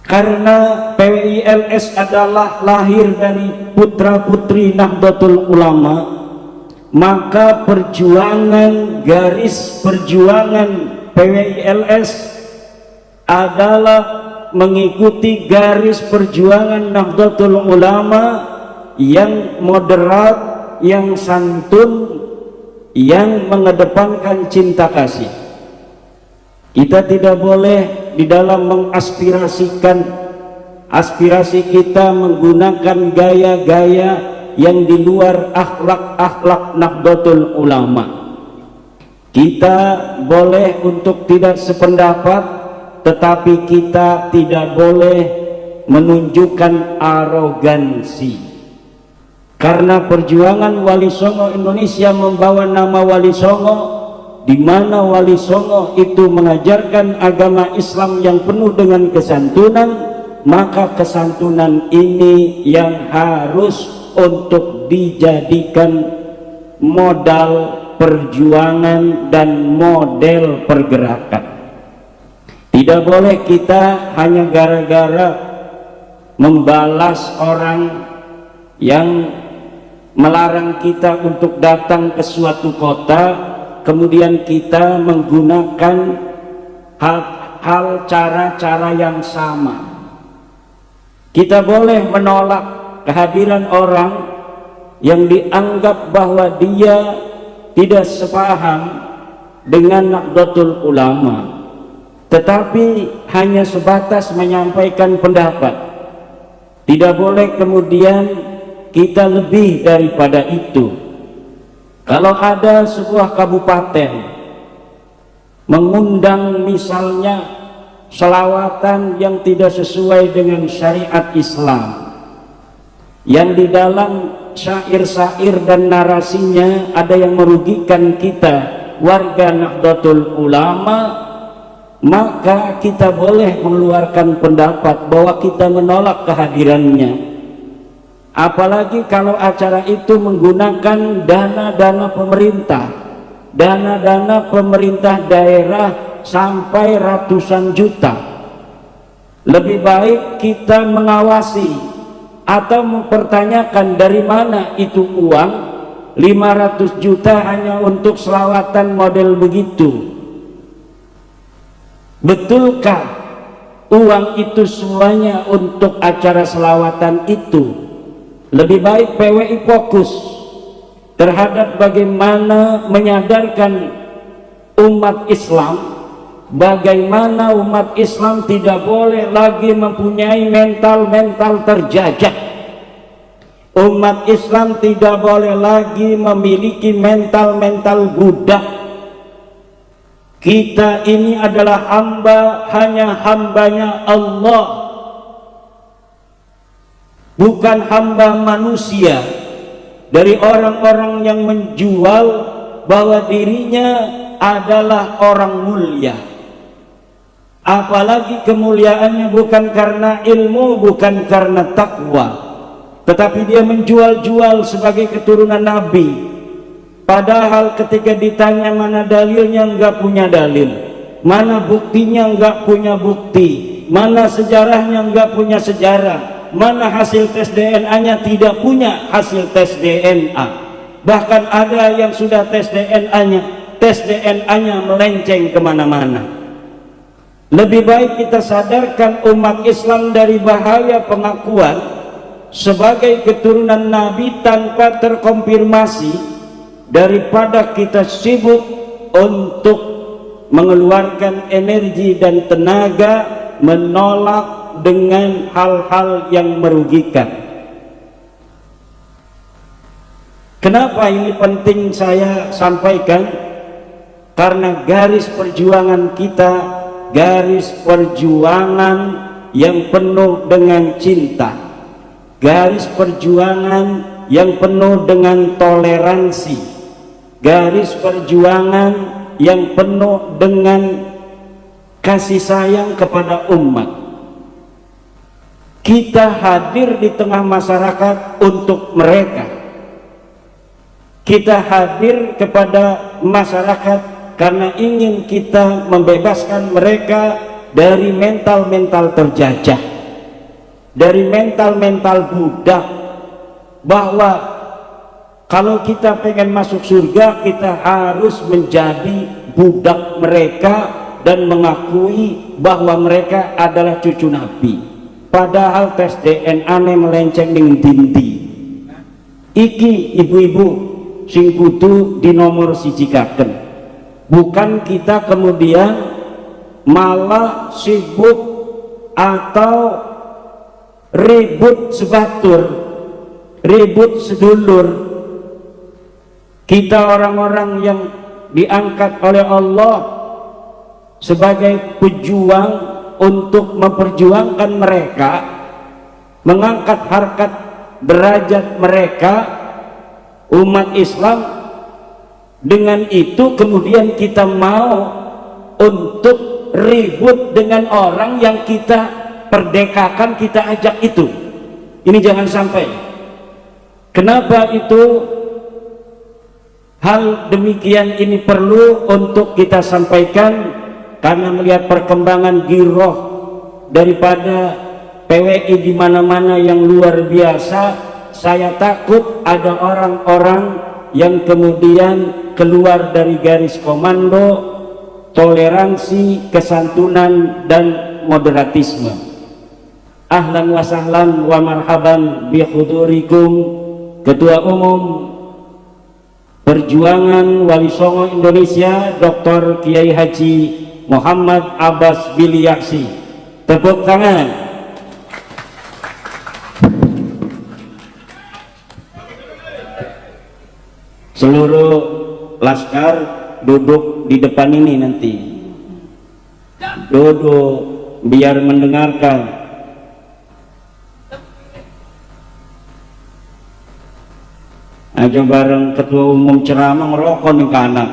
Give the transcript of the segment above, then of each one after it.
Karena PWILS adalah lahir dari putra-putri Nahdlatul Ulama, maka perjuangan, garis perjuangan PWILS adalah mengikuti garis perjuangan Nahdlatul Ulama yang moderat, yang santun, yang mengedepankan cinta kasih. Kita tidak boleh di dalam mengaspirasikan aspirasi kita menggunakan gaya-gaya yang di luar akhlak-akhlak Nahdlatul Ulama. Kita boleh untuk tidak sependapat, tetapi kita tidak boleh menunjukkan arogansi. Karena perjuangan Wali Songo Indonesia membawa nama Wali Songo, di mana Wali Songo itu mengajarkan agama Islam yang penuh dengan kesantunan, maka kesantunan ini yang harus untuk dijadikan modal perjuangan dan model pergerakan. Tidak boleh kita hanya gara-gara membalas orang yang melarang kita untuk datang ke suatu kota, kemudian kita menggunakan hal cara-cara yang sama. Kita boleh menolak kehadiran orang yang dianggap bahwa dia tidak sepaham dengan Nahdlatul Ulama, tetapi hanya sebatas menyampaikan pendapat. Tidak boleh kemudian kita lebih daripada itu. Kalau ada sebuah kabupaten mengundang misalnya selawatan yang tidak sesuai dengan syariat Islam, yang di dalam syair-syair dan narasinya ada yang merugikan kita warga Nahdlatul Ulama, maka kita boleh mengeluarkan pendapat bahwa kita menolak kehadirannya. Apalagi kalau acara itu menggunakan dana-dana pemerintah, dana-dana pemerintah daerah sampai ratusan juta. Lebih baik kita mengawasi atau mempertanyakan dari mana itu uang 500 juta hanya untuk selawatan model begitu. Betulkah uang itu semuanya untuk acara selawatan itu? Lebih baik PWI fokus terhadap bagaimana menyadarkan umat Islam, bagaimana umat Islam tidak boleh lagi mempunyai mental-mental terjajah. Umat Islam tidak boleh lagi memiliki mental-mental budak. Kita ini adalah hamba, hanya hambanya Allah, bukan hamba manusia. Dari orang-orang yang menjual bahwa dirinya adalah orang mulia, apalagi kemuliaannya bukan karena ilmu, bukan karena takwa, tetapi dia menjual-jual sebagai keturunan Nabi. Padahal ketika ditanya mana dalilnya, enggak punya dalil, mana buktinya, enggak punya bukti, mana sejarahnya, enggak punya sejarah, mana hasil tes DNA-nya, tidak punya hasil tes DNA. Bahkan ada yang sudah tes DNA-nya melenceng kemana-mana. Lebih baik kita sadarkan umat Islam dari bahaya pengakuan sebagai keturunan Nabi tanpa terkonfirmasi, daripada kita sibuk untuk mengeluarkan energi dan tenaga menolak dengan hal-hal yang merugikan. Kenapa ini penting saya sampaikan? Karena garis perjuangan kita, garis perjuangan yang penuh dengan cinta, garis perjuangan yang penuh dengan toleransi, garis perjuangan yang penuh dengan kasih sayang kepada umat. Kita hadir di tengah masyarakat untuk mereka. Kita hadir kepada masyarakat karena ingin kita membebaskan mereka dari mental-mental terjajah. dari mental-mental budak, bahwa kalau kita pengen masuk surga kita harus menjadi budak mereka dan mengakui bahwa mereka adalah cucu Nabi. Padahal tes DNA melenceng dengan dinti. Iki ibu-ibu sing kudu di nomor sijikaken. Bukan kita kemudian malah sibuk atau ribut sebatur, ribut sedulur. Kita orang-orang yang diangkat oleh Allah sebagai pejuang untuk memperjuangkan mereka, mengangkat harkat derajat mereka, umat Islam. Dengan itu kemudian kita mau untuk ribut dengan orang yang kita perdekakan, kita ajak itu. Ini jangan sampai. Kenapa itu hal demikian ini perlu untuk kita sampaikan? Karena melihat perkembangan giroh daripada PWI di mana-mana yang luar biasa, saya takut ada orang-orang yang kemudian keluar dari garis komando toleransi, kesantunan dan moderatisme. Ahlan wa sahlan wa marhaban bi hudurikum Ketua Umum Perjuangan Wali Songo Indonesia Dr. Kiai Haji Muhammad Abbas Biliaksi. Tepuk tangan. Seluruh laskar duduk di depan ini nanti, duduk biar mendengarkan. Aja bareng ketua umum ceramah ngerokok nih ke anak.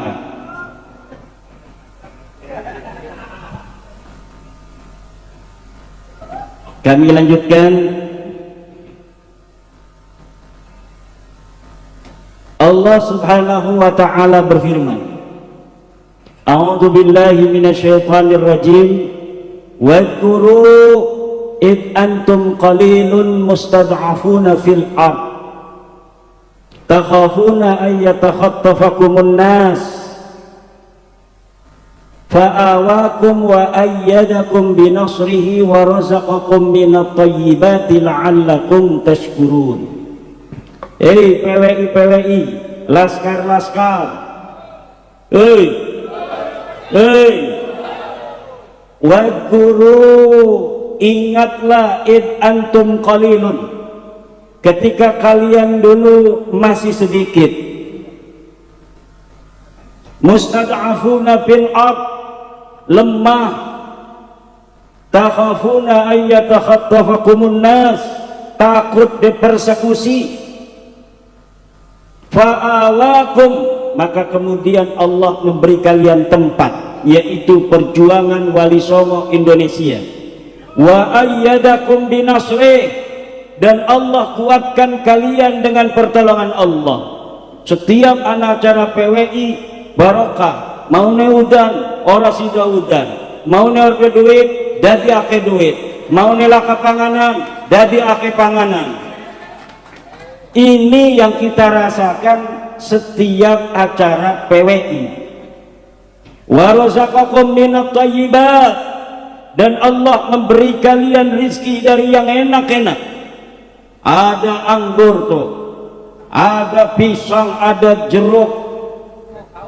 Kami lanjutkan. Allah Subhanahu wa ta'ala berfirman, A'udzu billahi minasyaitonir rajim. Wadhkuru id antum qalilun mustad'afuna fil ard takhafuna ay yatakhattafakumun nas fa'awakum wa ayyadakum binasrihi wa razaqakum minat thayyibati la'allakum tashkurun. Hei PWI, laskar-laskar, hei, wadhkuru, ingatlah id antum qalilun, ketika kalian dulu masih sedikit, mustad'afuna fil ard, lemah, takhafuna ay yatakhattafakumun nas, takut dipersekusi, fa'awakum, maka kemudian Allah memberi kalian tempat, yaitu Perjuangan Wali Songo Indonesia. Wa ayyadakum binasrih, dan Allah kuatkan kalian dengan pertolongan Allah. Setiap anak acara PWI barokah, mau neudan ora sida udan, mau neurke duit dadi ake duit, mau nelaka panganan dadi ake panganan. Ini yang kita rasakan setiap acara PWI. Wa razaqakum minat thayyibat, dan Allah memberi kalian rizki dari yang enak-enak. Ada anggur tuh, ada pisang, ada jeruk,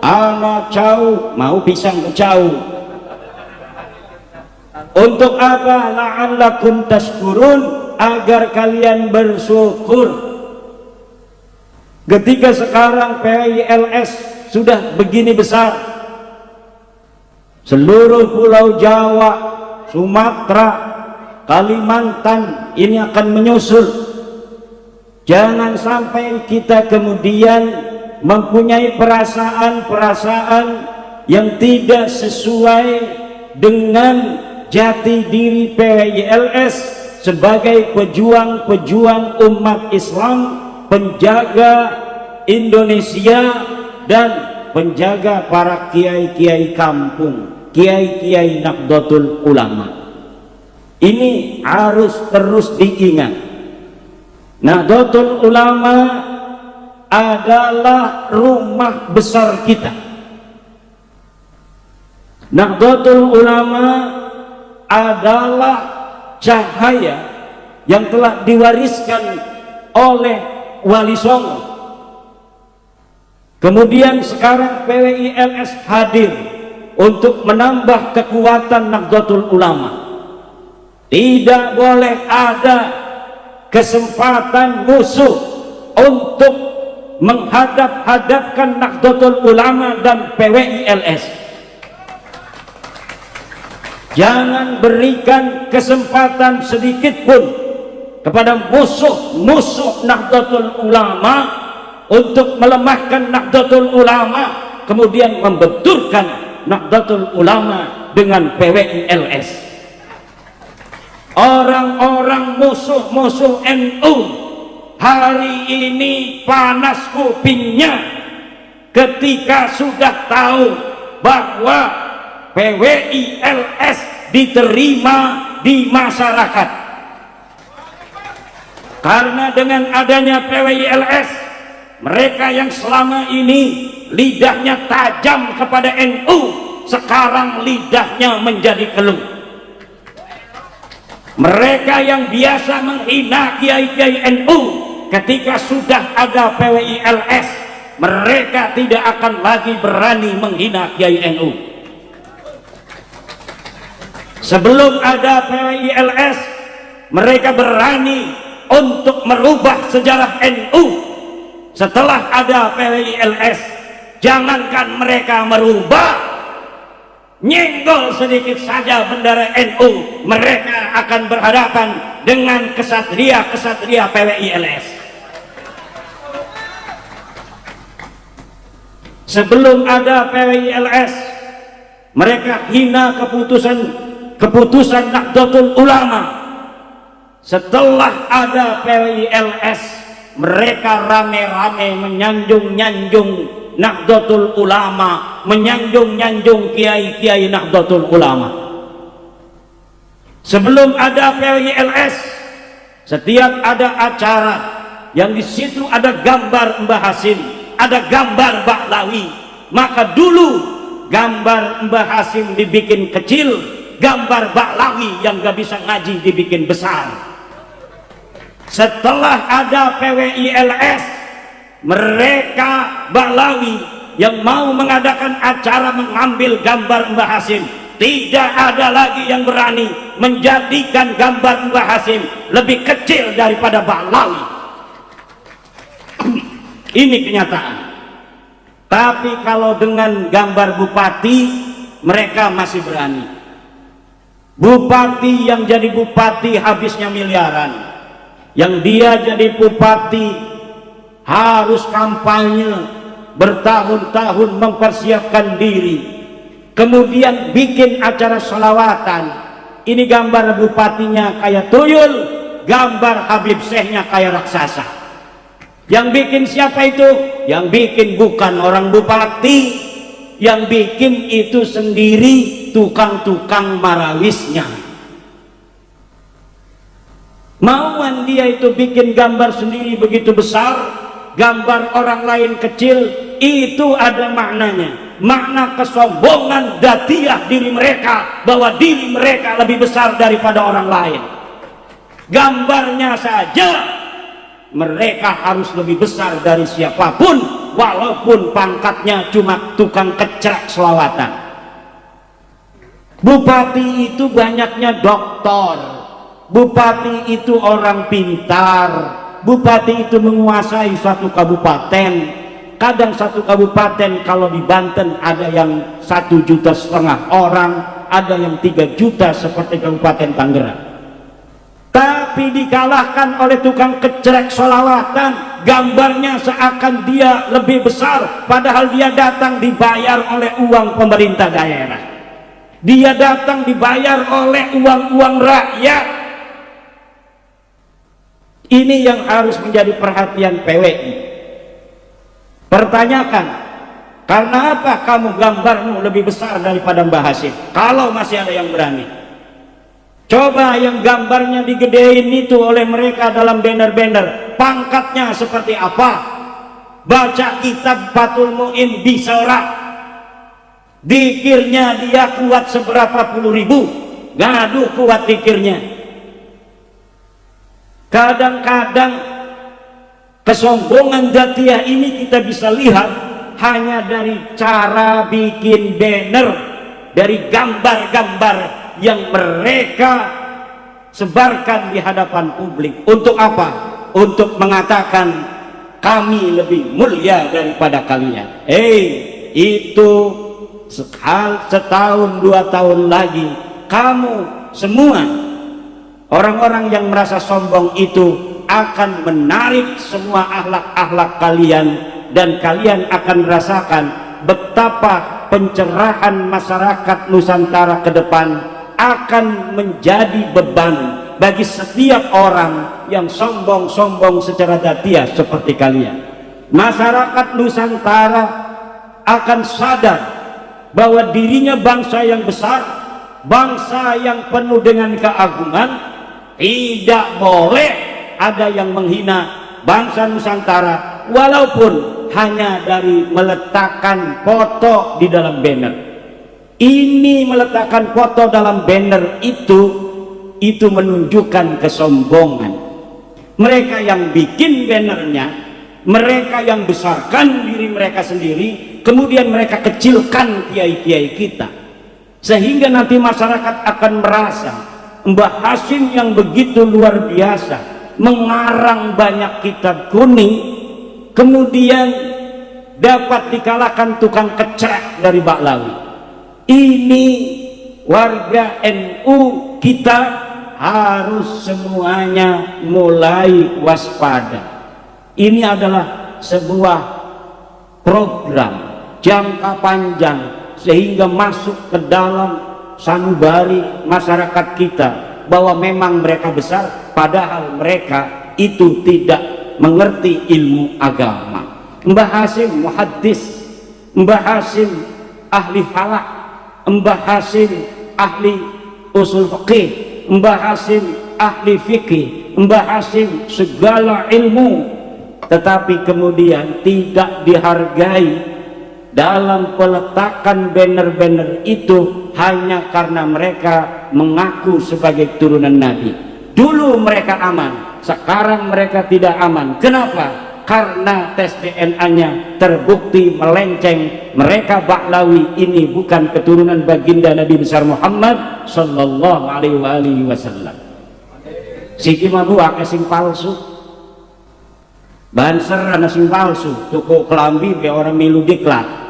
ana cau, mau pisang cau. Untuk apa? La'allakum tashkurun, agar kalian bersyukur. Ketika sekarang PILS sudah begini besar, seluruh pulau Jawa, Sumatera, Kalimantan ini akan menyusul. Jangan sampai kita kemudian mempunyai perasaan-perasaan yang tidak sesuai dengan jati diri PILS sebagai pejuang-pejuang umat Islam, penjaga Indonesia dan penjaga para kiai-kiai kampung, kiai-kiai Nahdlatul Ulama. Ini harus terus diingat. Nahdlatul Ulama adalah rumah besar kita. Nahdlatul Ulama adalah cahaya yang telah diwariskan oleh Wali Songo. Kemudian sekarang PWILS hadir untuk menambah kekuatan Nahdlatul Ulama. Tidak boleh ada kesempatan musuh untuk menghadap-hadapkan Nahdlatul Ulama dan PWILS. Jangan berikan kesempatan sedikit pun kepada musuh-musuh Nahdlatul Ulama untuk melemahkan Nahdlatul Ulama, kemudian membenturkan Nahdlatul Ulama dengan PWILS. Orang-orang musuh-musuh NU hari ini panas kupingnya ketika sudah tahu bahwa PWILS diterima di masyarakat. Karena dengan adanya PWILS, mereka yang selama ini lidahnya tajam kepada NU, sekarang lidahnya menjadi keluh. Mereka yang biasa menghina kiai-kiai NU, ketika sudah ada PWILS, mereka tidak akan lagi berani menghina kiai NU. Sebelum ada PWILS, mereka berani untuk merubah sejarah NU. Setelah ada PWILS, jangankan mereka merubah, nyenggol sedikit saja bendera NU, mereka akan berhadapan dengan kesatria-kesatria PWILS. Sebelum ada PWILS, mereka hina keputusan Nahdlatul Ulama. Setelah ada PWILS, mereka rame-rame menyanjung-nyanjung Nahdlatul Ulama, menyanjung-nyanjung kiai-kiai Nahdlatul Ulama. Sebelum ada PWILS, setiap ada acara yang di situ ada gambar Mbah Hasim, ada gambar Bahlawi, maka dulu gambar Mbah Hasim dibikin kecil, gambar Bahlawi yang gak bisa ngaji dibikin besar. Setelah ada PWILS, mereka Bahlawi yang mau mengadakan acara mengambil gambar Mbah Hasim, tidak ada lagi yang berani menjadikan gambar Mbah Hasim lebih kecil daripada Bahlawi. Ini kenyataan. Tapi kalau dengan gambar bupati, mereka masih berani. Bupati yang jadi bupati habisnya miliaran, yang dia jadi bupati harus kampanye bertahun-tahun mempersiapkan diri, kemudian bikin acara selawatan. Ini gambar bupatinya kayak tuyul, gambar Habib Syekhnya kayak raksasa. Yang bikin siapa itu? Yang bikin bukan orang bupati, yang bikin itu sendiri tukang-tukang marawisnya. Mauan dia itu bikin gambar sendiri begitu besar, gambar orang lain kecil, itu ada maknanya, makna kesombongan datiah diri mereka, bahwa diri mereka lebih besar daripada orang lain. Gambarnya saja mereka harus lebih besar dari siapapun, walaupun pangkatnya cuma tukang kecrak selawatan. Bupati itu banyaknya doktor, bupati itu orang pintar, bupati itu menguasai suatu kabupaten. Kadang satu kabupaten kalau di Banten ada yang 1,5 juta orang, ada yang 3 juta seperti Kabupaten Tangerang. Tapi dikalahkan oleh tukang kecerek sholawatan, gambarnya seakan dia lebih besar, padahal dia datang dibayar oleh uang pemerintah daerah, dia datang dibayar oleh uang-uang rakyat. Ini yang harus menjadi perhatian PWI. Pertanyakan, karena apa kamu gambarmu lebih besar daripada Mbah Hasim? Kalau masih ada yang berani, Coba yang gambarnya digedein itu oleh mereka dalam banner-banner, pangkatnya seperti apa? Baca kitab Fathul Mu'in bisa orang. Dikirnya dia kuat seberapa puluh ribu, gaduh kuat dikirnya. Kadang-kadang kesombongan Dzatiyah ini kita bisa lihat hanya dari cara bikin banner, dari gambar-gambar yang mereka sebarkan di hadapan publik. Untuk apa? Untuk mengatakan kami lebih mulia daripada kalian. Itu setahun 2 tahun lagi kamu semua orang-orang yang merasa sombong itu akan menarik semua akhlak-akhlak kalian, dan kalian akan merasakan betapa pencerahan masyarakat Nusantara ke depan akan menjadi beban bagi setiap orang yang sombong-sombong secara Dzatiyah seperti kalian. Masyarakat Nusantara akan sadar bahwa dirinya bangsa yang besar, bangsa yang penuh dengan keagungan. Tidak boleh ada yang menghina bangsa Nusantara walaupun hanya dari meletakkan foto di dalam banner. Ini meletakkan foto dalam banner itu menunjukkan kesombongan. Mereka yang bikin bannernya, mereka yang besarkan diri mereka sendiri, kemudian mereka kecilkan kiai-kiai kita, sehingga nanti masyarakat akan merasa Mbah Hashim yang begitu luar biasa mengarang banyak kitab kuning, kemudian dapat dikalahkan tukang kecrek dari Baklawi. Ini warga NU kita harus semuanya mulai waspada. Ini adalah sebuah program jangka panjang sehingga masuk ke dalam sanubari masyarakat kita bahwa memang mereka besar, padahal mereka itu tidak mengerti ilmu agama. Mbah Hashim muhaddis, Mbah Hashim ahli falak, Mbah Hashim ahli usul fikih, Mbah Hashim ahli fikih, Mbah Hashim segala ilmu, tetapi kemudian tidak dihargai dalam peletakan banner-banner itu hanya karena mereka mengaku sebagai turunan Nabi. Dulu mereka aman, sekarang mereka tidak aman. Kenapa? Karena tes DNA-nya terbukti melenceng. Mereka Baklawi ini bukan keturunan baginda Nabi besar Muhammad sallallahu alaihi wasallam. Siki mabu sing palsu, banser ana sing palsu, tuku kelambi be orang milu diklat.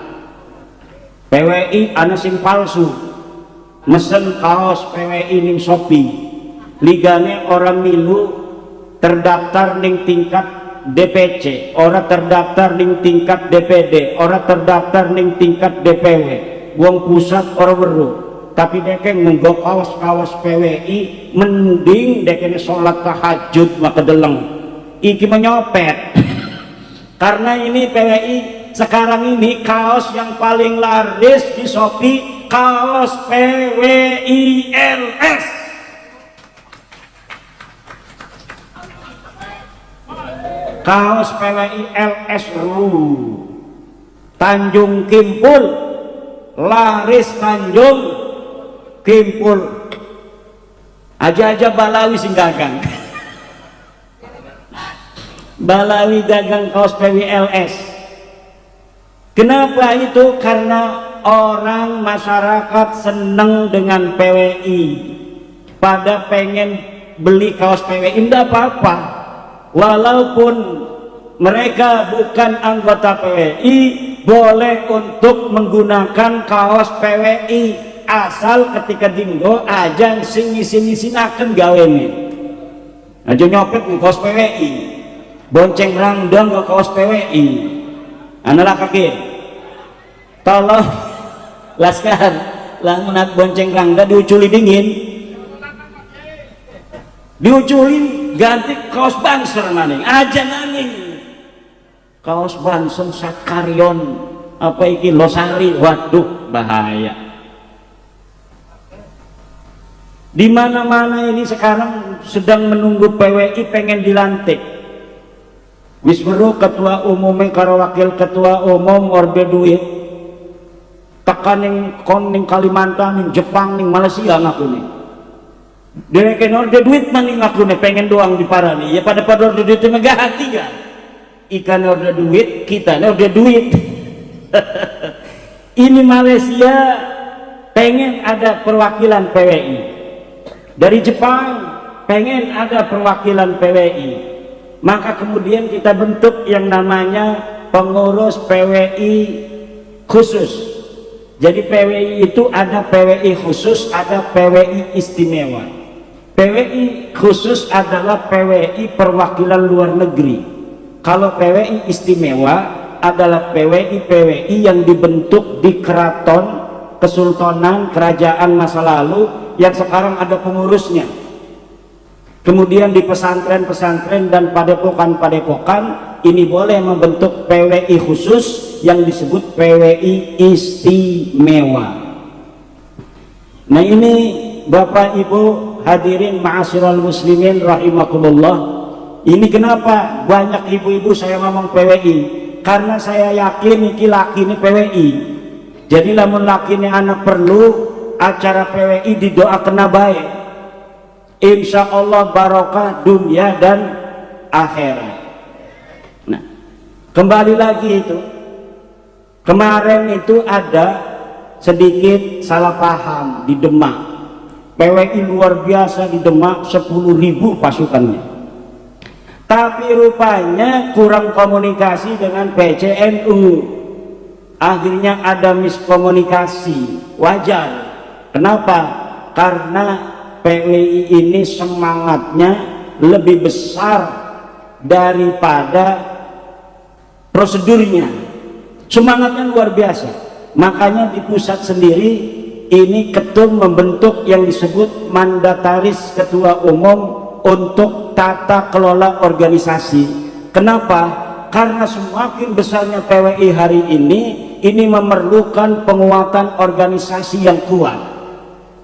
PWI ana sing palsu, mesen kaos PWI ning Shopee, ligane orang milu terdaftar ning tingkat DPC, orang terdaftar ning tingkat DPD, orang terdaftar ning tingkat DPW, wong pusat orang weruh, tapi deke ngenggo kaos-kaos PWI, mending deke sholat tahajud maka deleng iki menyopet. Karena ini PWI sekarang ini kaos yang paling laris di Shopee kaos PWILS. Kaos PWILS Tanjung Kimpul, laris Tanjung Kimpul. Aja-aja Balawi sing gagang. Balawi dagang kaos PWILS. Kenapa itu? Karena orang masyarakat seneng dengan PWI, pada pengen beli kaos PWI. Tidak apa-apa, walaupun mereka bukan anggota PWI, boleh untuk menggunakan kaos PWI asal ketika dinggo aja sing ngisi-ngisinaken gawene. Aja nyopet di kaos PWI, bonceng rangdang ke kaos PWI. Analah kaki, tolong laskar, lamun bonceng rangda diuculi dingin, diuculin ganti kaos banser maning, aja maning kaos banser sakaryon apa iki losari, waduh bahaya. Di mana-mana ini sekarang sedang menunggu PWI pengen dilantik. Wis weruh ketua umumnya karo wakil ketua umum orde duit. Tekan ning kon ning Kalimantan, ning Jepang, ning Malaysia ngakune. Direken orde duit maning ngakune pengen doang diparani. Ya pada orde duit megah hati kan. Ikan orde duit, kita orde duit. Ini Malaysia pengen ada perwakilan PWI. Dari Jepang pengen ada perwakilan PWI. Maka kemudian kita bentuk yang namanya pengurus PWI khusus. Jadi PWI itu ada PWI khusus, ada PWI istimewa. PWI khusus adalah PWI perwakilan luar negeri. Kalau PWI istimewa adalah PWI yang dibentuk di keraton, kesultanan, kerajaan masa lalu yang sekarang ada pengurusnya. Kemudian di pesantren-pesantren dan padepokan-padepokan ini boleh membentuk PWI khusus yang disebut PWI istimewa. Nah ini Bapak Ibu hadirin ma'asyiral muslimin rahimakumullah, ini kenapa banyak ibu-ibu saya ngomong PWI, karena saya yakin iki laki ini PWI. Jadi lamun laki ini anak perlu acara PWI didoakan baik, insya Allah barokah dunia dan akhirat. Nah kembali lagi itu, kemarin itu ada sedikit salah paham di Demak. PWI luar biasa di Demak, 10.000 pasukannya. Tapi rupanya kurang komunikasi dengan PCNU. Akhirnya ada miskomunikasi. Wajar. Kenapa? Karena PWI ini semangatnya lebih besar daripada prosedurnya. Semangatnya luar biasa. Makanya di pusat sendiri ini ketum membentuk yang disebut mandataris ketua umum untuk tata kelola organisasi. Kenapa? Karena semakin besarnya PWI hari ini memerlukan penguatan organisasi yang kuat.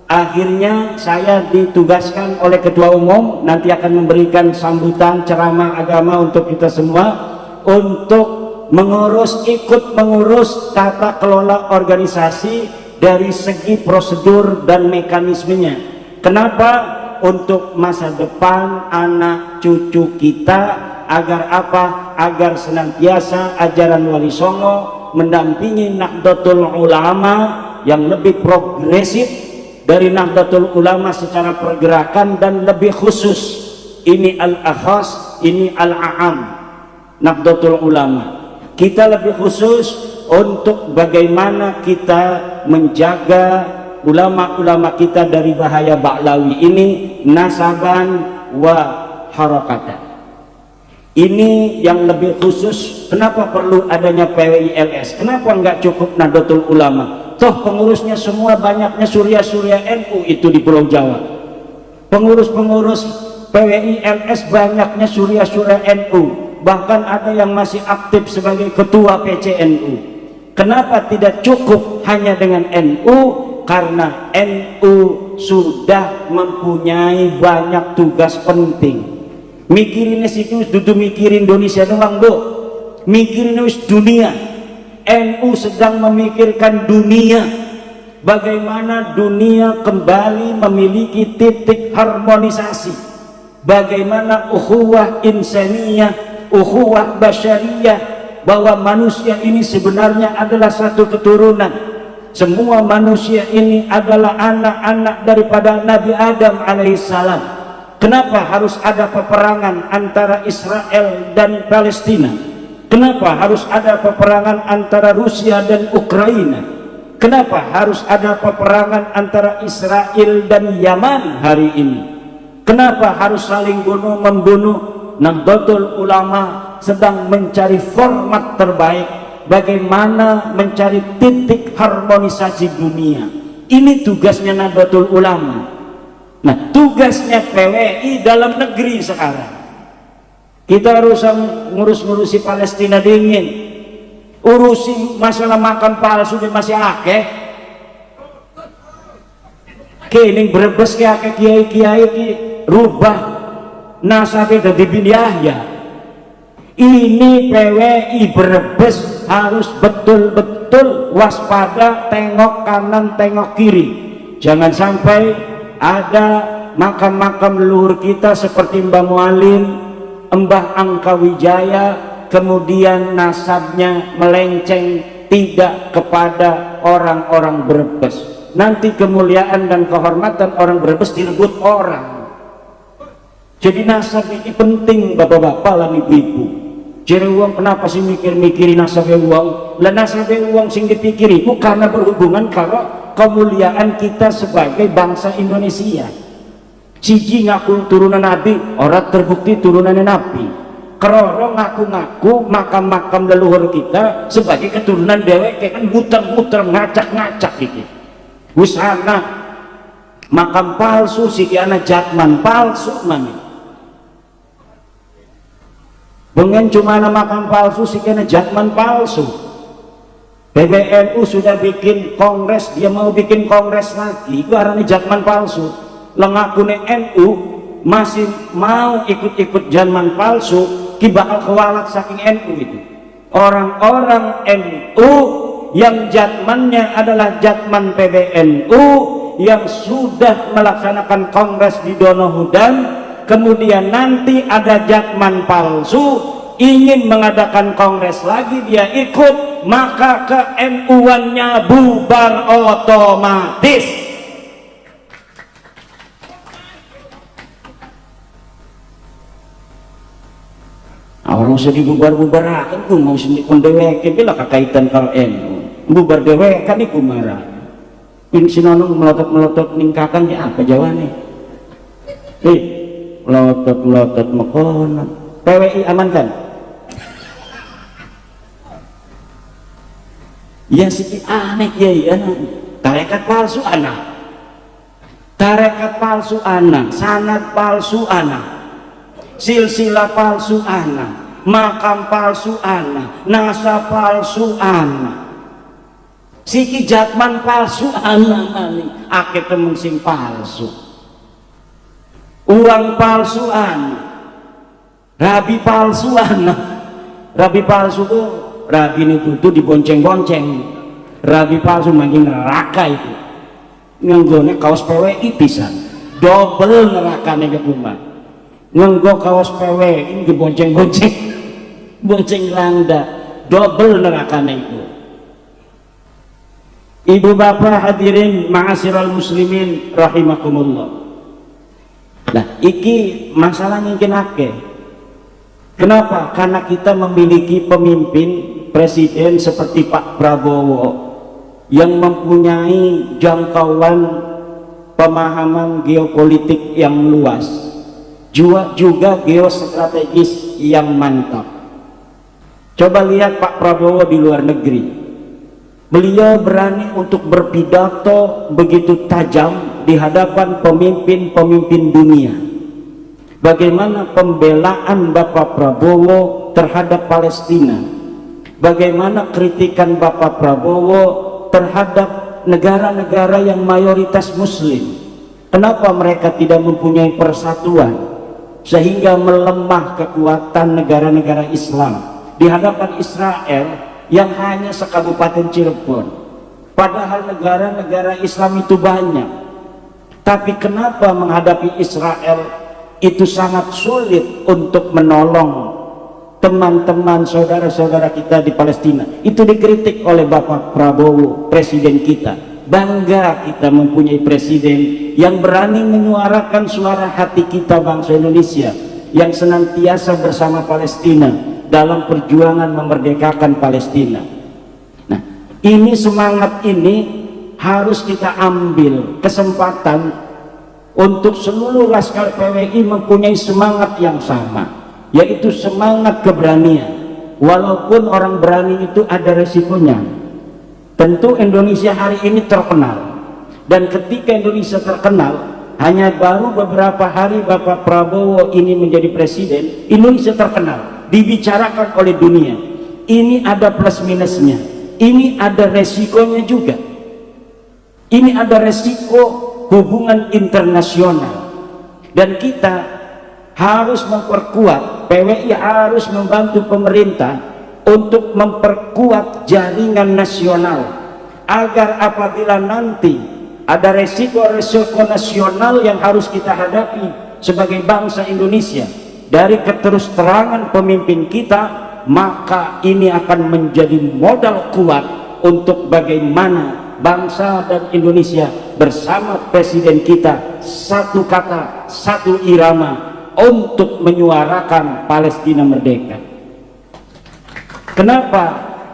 Akhirnya saya ditugaskan oleh ketua umum, nanti akan memberikan sambutan ceramah agama untuk kita semua, untuk ikut mengurus tata kelola organisasi dari segi prosedur dan mekanismenya. Kenapa? Untuk masa depan anak cucu kita, agar apa? Agar senantiasa ajaran Wali Songo mendampingi Nahdlatul Ulama yang lebih progresif dari Nahdlatul Ulama secara pergerakan, dan lebih khusus ini al-akhas, ini al-a'am Nahdlatul Ulama. Kita lebih khusus untuk bagaimana kita menjaga ulama-ulama kita dari bahaya Ba'lawi ini, nasaban wa harakatan. Ini yang lebih khusus. Kenapa perlu adanya PWILS? Kenapa nggak cukup Nahdlatul Ulama? Toh pengurusnya semua banyaknya surya-surya NU itu di Pulau Jawa. Pengurus-pengurus PWILS banyaknya surya-surya NU. Bahkan ada yang masih aktif sebagai ketua PCNU. Kenapa tidak cukup hanya dengan NU? Karena NU sudah mempunyai banyak tugas penting. Mikirin situ dudu mikirin Indonesia doang, Bu. Mikirin dunia. NU sedang memikirkan dunia. Bagaimana dunia kembali memiliki titik harmonisasi. Bagaimana ukhuwah insaniyah, ukhuwah basyariyah, bahwa manusia ini sebenarnya adalah satu keturunan. Semua manusia ini adalah anak-anak daripada Nabi Adam alaihissalam. Kenapa harus ada peperangan antara Israel dan Palestina? Kenapa harus ada peperangan antara Rusia dan Ukraina? Kenapa harus ada peperangan antara Israel dan Yaman hari ini? Kenapa harus saling bunuh-membunuh? Nahdlatul Ulama sedang mencari format terbaik bagaimana mencari titik harmonisasi dunia. Ini tugasnya Nahdlatul Ulama. Nah, tugasnya PWI dalam negeri sekarang. Kita harus ngurus-ngurusi Palestina dingin, urusi masalah makan palsu masih akeh. Kening Brebes ki akeh kiai-kiai ki rubah nasabe dadi bin Yahya. Ini PWI Brebes harus betul-betul waspada, tengok kanan tengok kiri, jangan sampai ada makam-makam leluhur kita seperti Mbah Mualim, Mbah Angkawijaya, kemudian nasabnya melenceng tidak kepada orang-orang Brebes. Nanti kemuliaan dan kehormatan orang Brebes direbut orang. Jadi nasab ini penting bapak-bapak lan ibu-ibu. Jadi uang kenapa sih mikir-mikirin nasabnya uang? Lah nasabnya uang sing dipikiri itu karena berhubungan kalau kemuliaan kita sebagai bangsa Indonesia. Siji ngaku turunan Nabi, orang terbukti turunannya Nabi. Keroro ngaku-ngaku makam-makam leluhur kita sebagai keturunan dewek kan muter-muter ngacak-ngacak gitu. Busana makam palsu sikiana jatman palsu mana? Bengen cuma makam palsu sikiana jatman palsu. PBNU sudah bikin kongres, dia mau bikin kongres lagi, itu arahnya jatman palsu. Lengakune NU masih mau ikut-ikut jatman palsu, bakal kewalat saking NU itu. Orang-orang NU yang jatmannya adalah jatman PBNU yang sudah melaksanakan kongres di Donohudan, kemudian nanti ada jatman palsu ingin mengadakan kongres lagi, dia ikut, maka ke NU-annya bubar otomatis. Orang sedih bubar-bubar kan ku mau sendiri pun dewek bila kekaitan kalau bubar dewek kan iku marah pin sinono melotot-melotot ningkakan ya apa jawabannya melotot-melotot mekono PWI aman kan ya sih aneh ya tarekat palsu anak sanad palsu anak silsilah palsu anak, makam palsu anak, nasa palsu anak, siki jatman palsu anak maling, akeh temen sing palsu, uang palsu anak, rabi palsu anak, rabi palsu tuh rabi itu dibonceng-bonceng, rabi palsu makin neraka itu, nganggone kaos PWI pisan, double nerakane ke rumah. Nganggo kaos PWI dibonceng-bonceng bonceng langda double nerakane itu. Ibu bapak hadirin ma'asyiral muslimin rahimakumullah. Nah iki masalah mungkin akeh. Kenapa? Karena kita memiliki pemimpin presiden seperti Pak Prabowo yang mempunyai jangkauan pemahaman geopolitik yang luas, juga geostrategis yang mantap. Coba lihat Pak Prabowo di luar negeri, beliau berani untuk berpidato begitu tajam di hadapan pemimpin-pemimpin dunia. Bagaimana pembelaan Bapak Prabowo terhadap Palestina, bagaimana kritikan Bapak Prabowo terhadap negara-negara yang mayoritas muslim. Kenapa mereka tidak mempunyai persatuan sehingga melemah kekuatan negara-negara Islam di hadapan Israel yang hanya sekabupaten Cirebon, padahal negara-negara Islam itu banyak. Tapi kenapa menghadapi Israel itu sangat sulit untuk menolong teman-teman saudara-saudara kita di Palestina? Itu dikritik oleh Bapak Prabowo, presiden kita. Bangga kita mempunyai presiden yang berani menyuarakan suara hati kita bangsa Indonesia yang senantiasa bersama Palestina dalam perjuangan memerdekakan Palestina. Nah, ini semangat ini harus kita ambil kesempatan untuk seluruh laskar PWI mempunyai semangat yang sama, yaitu semangat keberanian. Walaupun orang berani itu ada resikonya. Tentu Indonesia hari ini terkenal, dan ketika Indonesia terkenal, hanya baru beberapa hari Bapak Prabowo ini menjadi presiden, Indonesia terkenal, dibicarakan oleh dunia. Ini ada plus minusnya, ini ada resikonya juga. Ini ada resiko hubungan internasional, dan kita harus memperkuat, PWI harus membantu pemerintah untuk memperkuat jaringan nasional, agar apabila nanti ada resiko-resiko nasional yang harus kita hadapi sebagai bangsa Indonesia dari keterus-terangan pemimpin kita, maka ini akan menjadi modal kuat untuk bagaimana bangsa dan Indonesia bersama presiden kita satu kata, satu irama untuk menyuarakan Palestina merdeka. Kenapa?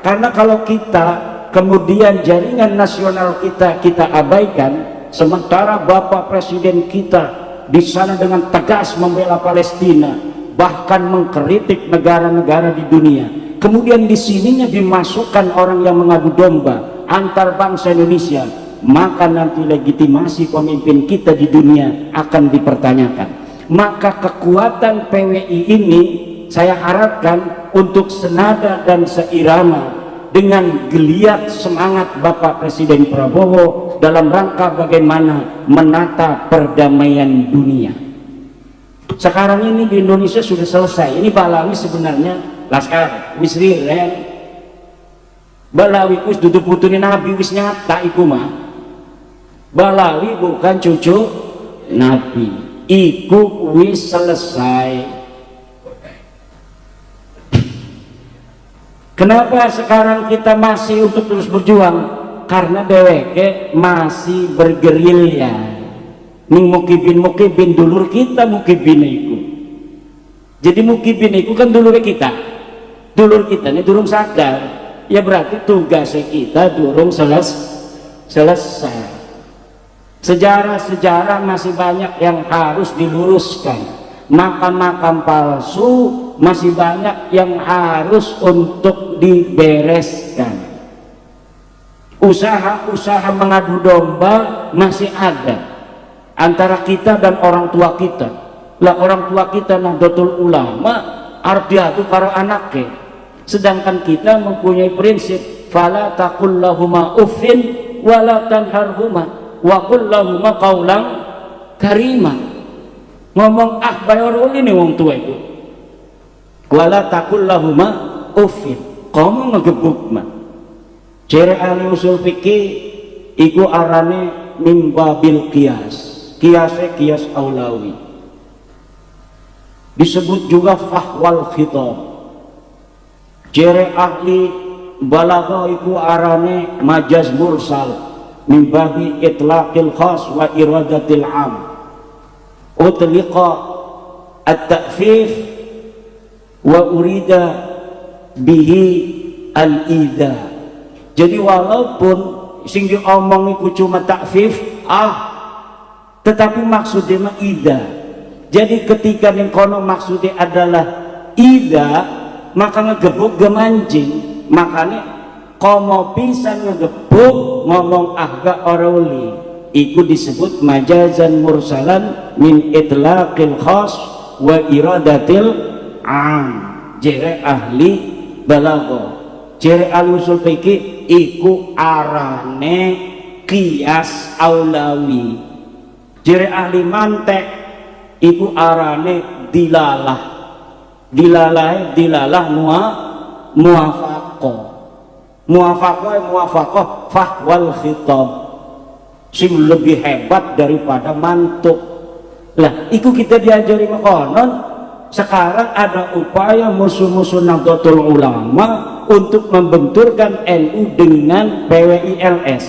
Karena kalau kita kemudian jaringan nasional kita abaikan, sementara Bapak Presiden kita di sana dengan tegas membela Palestina, bahkan mengkritik negara-negara di dunia, kemudian di sininya dimasukkan orang yang mengadu domba antar bangsa Indonesia, maka nanti legitimasi pemimpin kita di dunia akan dipertanyakan. Maka kekuatan PWI ini saya harapkan untuk senada dan seirama dengan geliat semangat Bapak Presiden Prabowo dalam rangka bagaimana menata perdamaian dunia. Sekarang ini di Indonesia sudah selesai. Ini Balawi sebenarnya laskar wis rilen. Balawi wis dudu putune Nabi wis nyata iku mah. Balawi bukan cucu Nabi. Iku wis selesai. Kenapa sekarang kita masih untuk terus berjuang? Karena DWK masih bergerilya. Ning mukibin dulur kita mukibin iku. Jadi mukibin iku kan dulur kita. Dulur kita ini durung sadar. Ya berarti tugas kita durung selesai. Sejarah-sejarah masih banyak yang harus diluruskan. Makam-makam palsu masih banyak yang harus untuk dibereskan. Usaha-usaha mengadu domba masih ada antara kita dan orang tua kita. Lah orang tua kita Nahdlatul Ulama arep diadu karo anake, sedangkan kita mempunyai prinsip fala taqul lahuma uffin wala tanharhuma wa qul lahuma qaulan karima. Ngomong bayor ini wong tua itu. Wala taqul lahuma uffin. Kamu ngegebuk mah. Ciri ahli usul fikih iku arane mimbabil qiyas. Qiyas aulawi. Disebut juga fahwal khitab. Ciri ahli balaghah iku arane majaz mursal mimbabi itlaqil khas wa iradatil am. Utliqa at-ta'fif wa urida bihi al-idha. Jadi walaupun sing diomong iku cuma ta'fif tetapi maksudnya mah idha. Jadi ketika ning kono maksudnya adalah idha, maka ngegebuk gemancing. Makanya komo pisan ngegebuk ngomong ahga oroli. Iku disebut majazan mursalan min itlaqil khas wa iradatil am. Jere ahli balaghah, jere ahli usul fikih iku arane qiyas aulawi. Jere ahli mantek iku arane dilalah. Dilalah muwafaqah. Muwafaqah fahwal khitab. Sing lebih hebat daripada mantuk. Lah iku kita diajari makonon. Sekarang ada upaya musuh-musuh Nahdlatul Ulama untuk membenturkan NU dengan PWILS.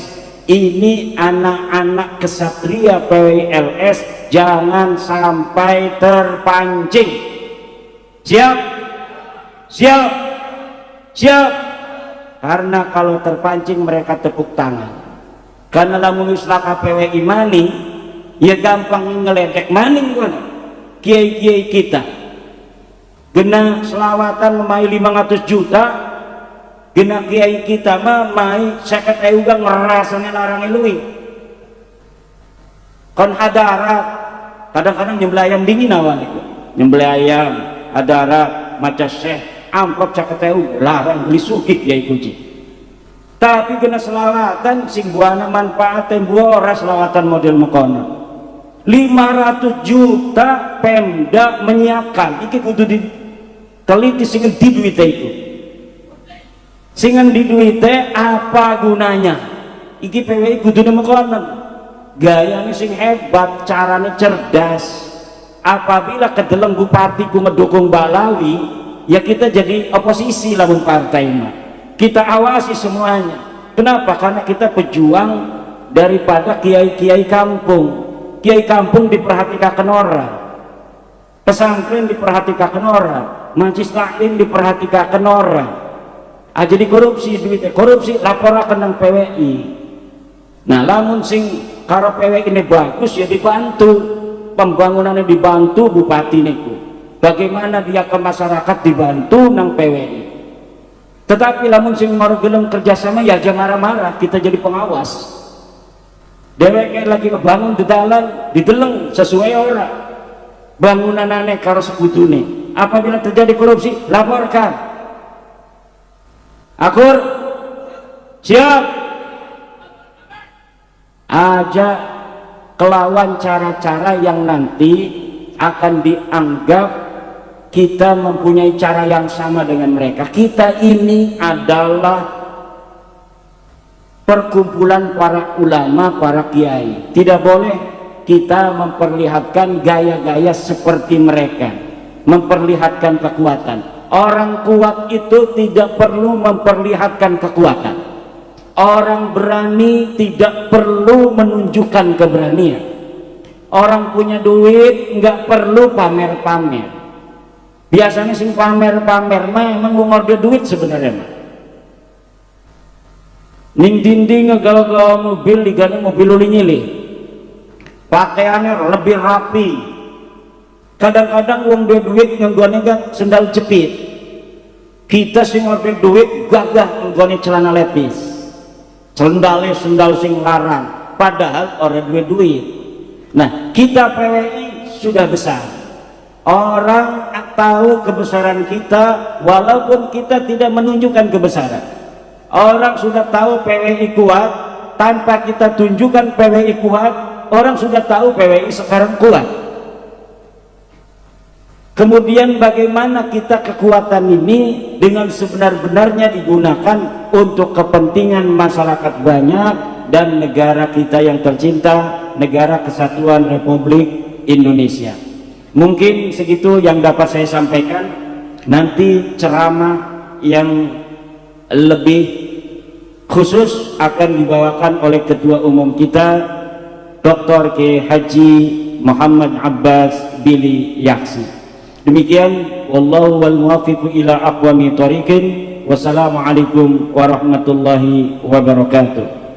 Ini anak-anak kesatria PWILS jangan sampai terpancing. Siap? Siap? Siap? Karena kalau terpancing mereka tepuk tangan. Karena lamun uslaka PWI mani, ya gampang ngeledek maning kan kiai-kiai kita. Gena selawatan memai 500 juta, gena kiai kita mah mai 50.000 gang ngerasanya larang elui. Kon hadarat, kadang-kadang nyembelih ayam dingin awal itu. Nyembelih ayam, hadarat, maca syekh, amplop 50.000 larang beli sugih kiai kuci. Tapi kena selawatan sing buana manfaat buah ora selawatan model mekono. 500 juta Pemda menyiapkan iki kudu diteliti sing di duite itu. Sing di duite apa gunanya? Iki PWI kudu mekono. Gayanya sing hebat, caranya cerdas. Apabila kedeleng bupati ku mendukung Balawi, ya kita jadi oposisi lamun partai mah. Kita awasi semuanya. Kenapa? Karena kita pejuang daripada kiai-kiai kampung. Kiai kampung diperhatikan orang, pesantren diperhatikan orang, majelis taklim diperhatikan orang. Jadi korupsi duitnya, korupsi laporakan nang PWI. Nah, lamun sing karo PWI ini bagus ya dibantu, pembangunannya dibantu bupati niku. Bagaimana dia ke masyarakat dibantu nang PWI. Tetapi lamun sing mau gelem kerjasama ya jangan marah-marah, kita jadi pengawas. Dewek lagi ngebangun di dalan, dideleng sesuai orang. Bangunan aneh karo sekutune. Apabila terjadi korupsi, laporkan. Akur, siap. Aja kelawan cara-cara yang nanti akan dianggap kita mempunyai cara yang sama dengan mereka. Kita ini adalah perkumpulan para ulama, para kiai. Tidak boleh kita memperlihatkan gaya-gaya seperti mereka, memperlihatkan kekuatan. Orang kuat itu tidak perlu memperlihatkan kekuatan. Orang berani tidak perlu menunjukkan keberanian. Orang punya duit nggak perlu pamer-pamer. Biasanya sing pamer-pamer mah emang ngorder duit sebenarnya mah. Ning dinding galau-galau mobil digane mobil uli nyilih. Pakaiannya lebih rapi. Kadang-kadang uang dia duit nganggone kan sendal jepit. Kita sing ngorder duit gagah nganggone celana lepis. Sendal sing larang. Padahal orang duit. Nah, kita PWI sudah besar. Orang tahu kebesaran kita walaupun kita tidak menunjukkan kebesaran. Orang sudah tahu PWI kuat tanpa kita tunjukkan PWI kuat. Orang sudah tahu PWI sekarang kuat. Kemudian bagaimana kita kekuatan ini dengan sebenar-benarnya digunakan untuk kepentingan masyarakat banyak dan negara kita yang tercinta, Negara Kesatuan Republik Indonesia. Mungkin segitu yang dapat saya sampaikan. Nanti ceramah yang lebih khusus akan dibawakan oleh Ketua Umum kita, Dr. K. Haji Muhammad Abbas Bili Yaksi. Demikian, wallahu wal muwaffiqu ila aqwami thoriqin. Wassalamualaikum warahmatullahi wabarakatuh.